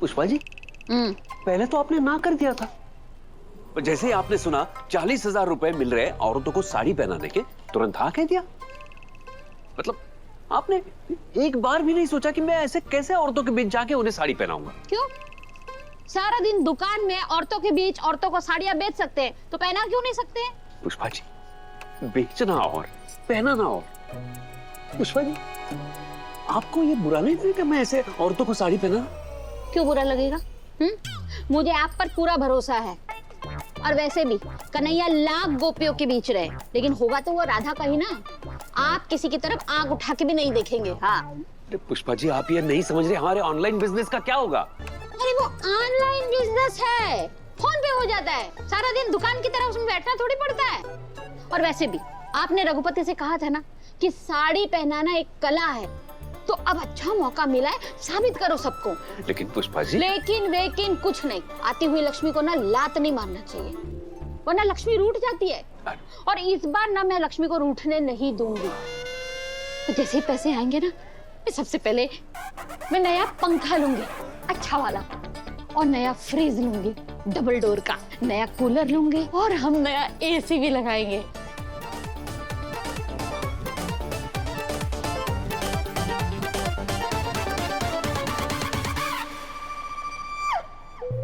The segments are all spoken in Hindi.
पुष्पा जी, पहले तो आपने ना कर दिया था। जैसे ही आपने सुना 40,000 रुपए मिल रहे औरतों को साड़ी पहनाने के, तुरंत हाँ कह दिया। मतलब आपने एक बार भी नहीं सोचा कि मैं ऐसे कैसे औरतों के बीच जाके उन्हें साड़ी पहनाऊंगा। क्यों? सारा दिन दुकान में औरतों के बीच औरतों को साड़ियां बेच सकते हैं, तो पहना क्यों नहीं सकते? पुष्पा जी, बेचना और पहनाना और। पुष्पा जी, आपको ये बुरा नहीं लगेगा मैं ऐसे औरतों को साड़ी पहना? क्यों बुरा लगेगा? मुझे आप पर पूरा भरोसा है। और वैसे भी कन्हैया लाख गोपियों के बीच रहे, लेकिन होगा तो वो राधा का ही ना। आप किसी की तरफ आंख उठा के भी नहीं देखेंगे। हाँ। अरे पुष्पा जी, आप ये नहीं समझ रहे हमारे ऑनलाइन बिजनेस का क्या होगा? अरे वो ऑनलाइन बिजनेस है, फोन पे हो जाता है। सारा दिन दुकान की तरफ उसमें बैठना थोड़ी पड़ता है। और वैसे भी आपने रघुपति से कहा था ना कि साड़ी पहनाना एक कला है, तो अब अच्छा मौका मिला है, साबित करो सबको। लेकिन पुष्पा जी, लेकिन कुछ नहीं। आती हुई लक्ष्मी को ना लात नहीं मारना चाहिए, वरना लक्ष्मी रूठ जाती है। और इस बार ना मैं लक्ष्मी को रूठने नहीं दूंगी। तो जैसे ही पैसे आएंगे ना, मैं सबसे पहले मैं नया पंखा लूंगी, अच्छा वाला, और नया फ्रिज लूंगी, डबल डोर का, नया कूलर लूंगी, और हम नया एसी भी लगाएंगे।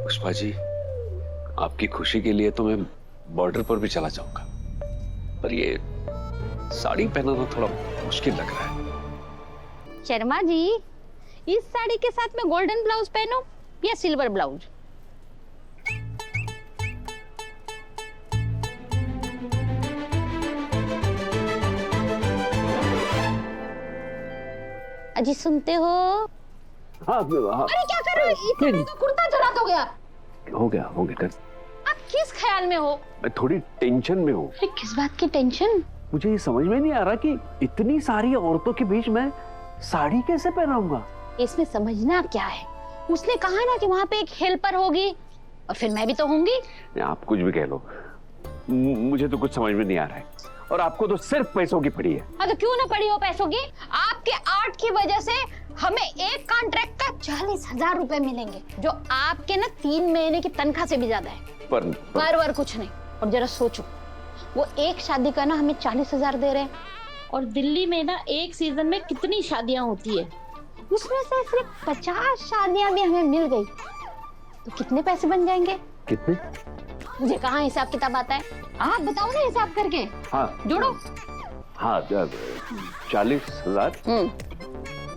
पुष्पा जी, आपकी खुशी के लिए तो मैं बॉर्डर पर भी चला जाऊंगा, पर ये साड़ी पहनाना थोड़ा मुश्किल लग रहा है। शर्मा जी, इस साड़ी के साथ मैं गोल्डन ब्लाउज पहनूं या सिल्वर ब्लाउज? अजी सुनते हो? हाँ, अरे क्या कर रहे हो? इतने तो कुर्ता चढ़ा तो गया। हो गया आप किस ख्याल में हो? मैं थोड़ी टेंशन में हूँ। अरे किस बात की टेंशन? मुझे ये समझ में नहीं आ रहा कि इतनी सारी औरतों के बीच मैं साड़ी कैसे पहनाऊंगा। इसमें समझना क्या है? उसने कहा ना कि वहाँ पे एक हेल्पर होगी, और फिर मैं भी तो होंगी। आप कुछ भी कह लो, मुझे तो कुछ समझ में नहीं आ रहा है। और आपको तो सिर्फ पैसों की पड़ी है। हाँ, तो क्यों ना पड़ी हो पैसों की? आपके आर्ट की वजह से हमें एक कॉन्ट्रैक्ट का 40,000 रुपए मिलेंगे, जो आपके ना 3 महीने की तनख्वाह से भी ज्यादा है। पर कुछ नहीं। और जरा सोचो, वो एक शादी का ना हमें 40,000 दे रहे हैं, और दिल्ली में ना एक सीजन में कितनी शादियां होती है, उसमें से सिर्फ 50 शादियां भी हमें मिल गई, तो कितने पैसे बन जाएंगे? कितने? मुझे कहाँ हिसाब किताब आता है, आप बताओ ना हिसाब करके। हाँ, जोड़ो। हाँ, 40,000,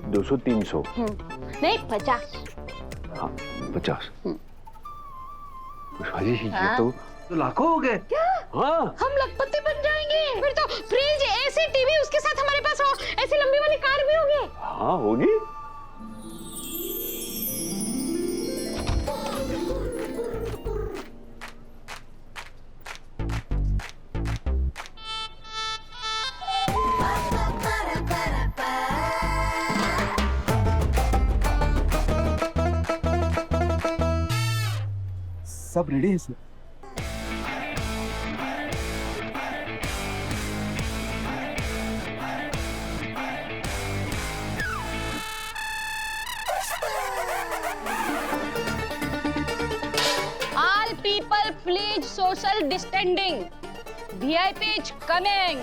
200, 300, नहीं 50। हाँ 50। हाँ? ये तो लाखों हो गए। क्या? हाँ, हम लखपति बन जाएंगे। फिर तो फ्रिज, एसी, टीवी, उसके साथ हमारे पास ऐसी लंबी वाली कार भी होगी। हाँ होगी। सब रेडी है sir. All people please social distancing. VIP is coming.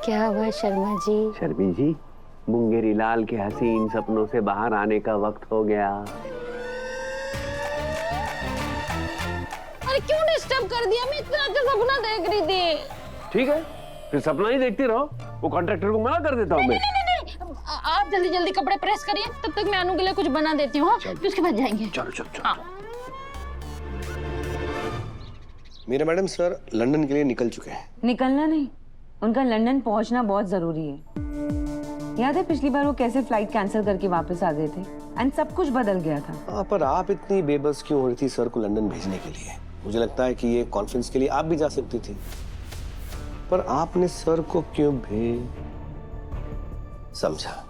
क्या हुआ शर्मा जी? शर्मी जी, मुंगेरी लाल के हसीन सपनों से बाहर आने का वक्त हो गया। अरे क्यों डिस्टर्ब कर दिया? मैं इतना अच्छा सपना देख रही थी। ठीक है, फिर सपना ही देखती रहो। वो कॉन्ट्रैक्टर को मना कर देता हूँ मैं। नहीं, आप जल्दी जल्दी कपड़े प्रेस करिए, तब तक मैं अनु के लिए कुछ बना देती हूँ। फिर उसके बाद जाएंगे। चलो। हाँ। मेरा मैडम सर लंदन के लिए निकल चुके हैं। निकलना नहीं, उनका लंदन पहुंचना बहुत जरूरी है। याद है पिछली बार वो कैसे फ्लाइट कैंसिल करके वापस आ गए थे, एंड सब कुछ बदल गया था। हाँ, पर आप इतनी बेबस क्यों हो रही थी सर को लंदन भेजने के लिए? मुझे लगता है कि ये कॉन्फ्रेंस के लिए आप भी जा सकती थी। पर आपने सर को क्यों समझा।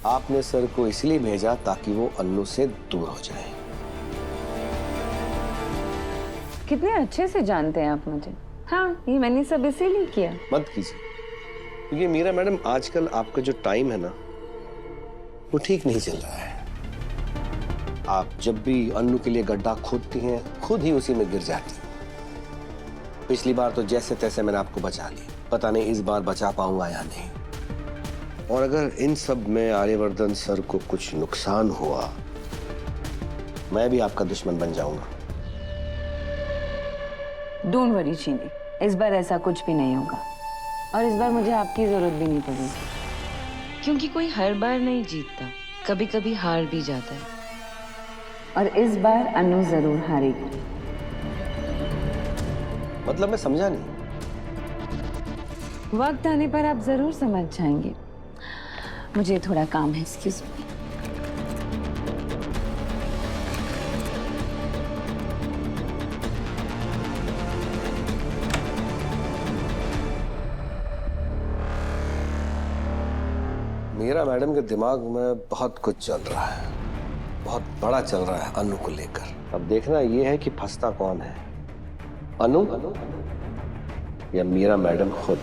आपने सर को इसलिए भेजा ताकि वो अन्नू से दूर हो जाए। कितने अच्छे से जानते हैं आप मुझे। हाँ, ये मैंने सब इसीलिए किया। मत कीजिए, क्योंकि मीरा मैडम आजकल आपका जो टाइम है ना वो ठीक नहीं चल रहा है। आप जब भी अन्नू के लिए गड्ढा खोदती हैं खुद ही उसी में गिर जाती हैं। पिछली बार तो जैसे तैसे मैंने आपको बचा लिया, पता नहीं इस बार बचा पाऊंगा या नहीं। और अगर इन सब में आर्यवर्धन सर को कुछ नुकसान हुआ, मैं भी आपका दुश्मन बन जाऊंगा। डोंट वरी चीनी, इस बार ऐसा कुछ भी नहीं होगा और इस बार मुझे आपकी जरूरत भी नहीं पड़ेगी, क्योंकि कोई हर बार नहीं जीतता, कभी कभी हार भी जाता है। और इस बार अनु जरूर हारेगी। मतलब मैं समझा नहीं। वक्त आने पर आप जरूर समझ जाएंगे। मुझे थोड़ा काम है, एक्सक्यूज मी। मीरा मैडम के दिमाग में बहुत कुछ चल रहा है, बहुत बड़ा चल रहा है अनु को लेकर। अब देखना ये है कि फंसता कौन है, अनु या मीरा मैडम खुद।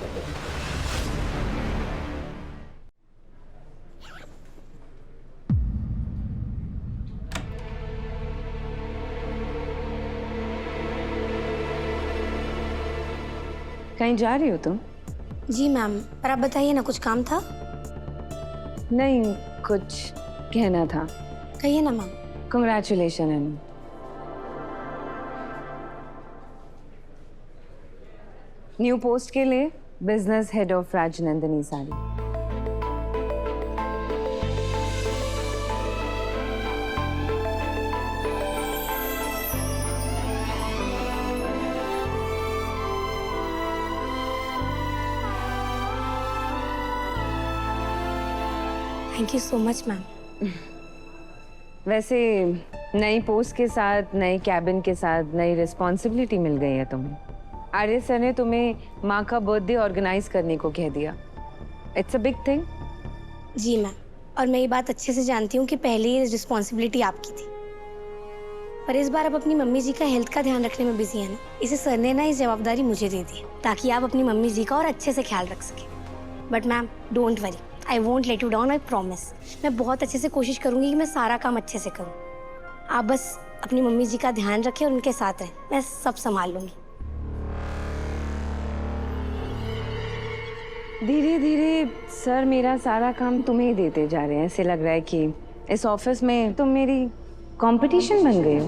कहीं जा रही हो तुम? जी मैम, पर आप बताइए ना, कुछ काम था? नहीं, कुछ कहना था। कहिए ना मैम। कंग्रेचुलेशन अनु। न्यू पोस्ट के लिए business head of Rajnandini sari. Thank you so much ma'am. वैसे नई पोस्ट के साथ, नई कैबिन के साथ नई रिस्पॉन्सिबिलिटी मिल गई है तुम्हें। आर्य सर ने तुम्हें माँ का बर्थडे ऑर्गेनाइज करने को कह दिया। It's a big thing. जी मैम, और मैं ये बात अच्छे से जानती हूँ कि पहले ये रिस्पॉन्सिबिलिटी आपकी थी, पर इस बार आप अपनी मम्मी जी का हेल्थ का ध्यान रखने में बिजी है ना, इसे सर ने ना ये जवाबदारी मुझे दे दी ताकि आप अपनी मम्मी जी का और अच्छे से ख्याल रख सकें। But ma'am don't worry, I won't let you down, I promise. मैं बहुत अच्छे से कोशिश करूंगी कि मैं सारा काम अच्छे से करूं। आप बस अपनी मम्मी जी का ध्यान रखें और उनके साथ रहें, मैं सब संभाल लूंगी। धीरे धीरे सर मेरा सारा काम तुम्हें ही देते जा रहे हैं। ऐसे लग रहा है कि इस ऑफिस में तुम मेरी कंपटीशन बन गई हो।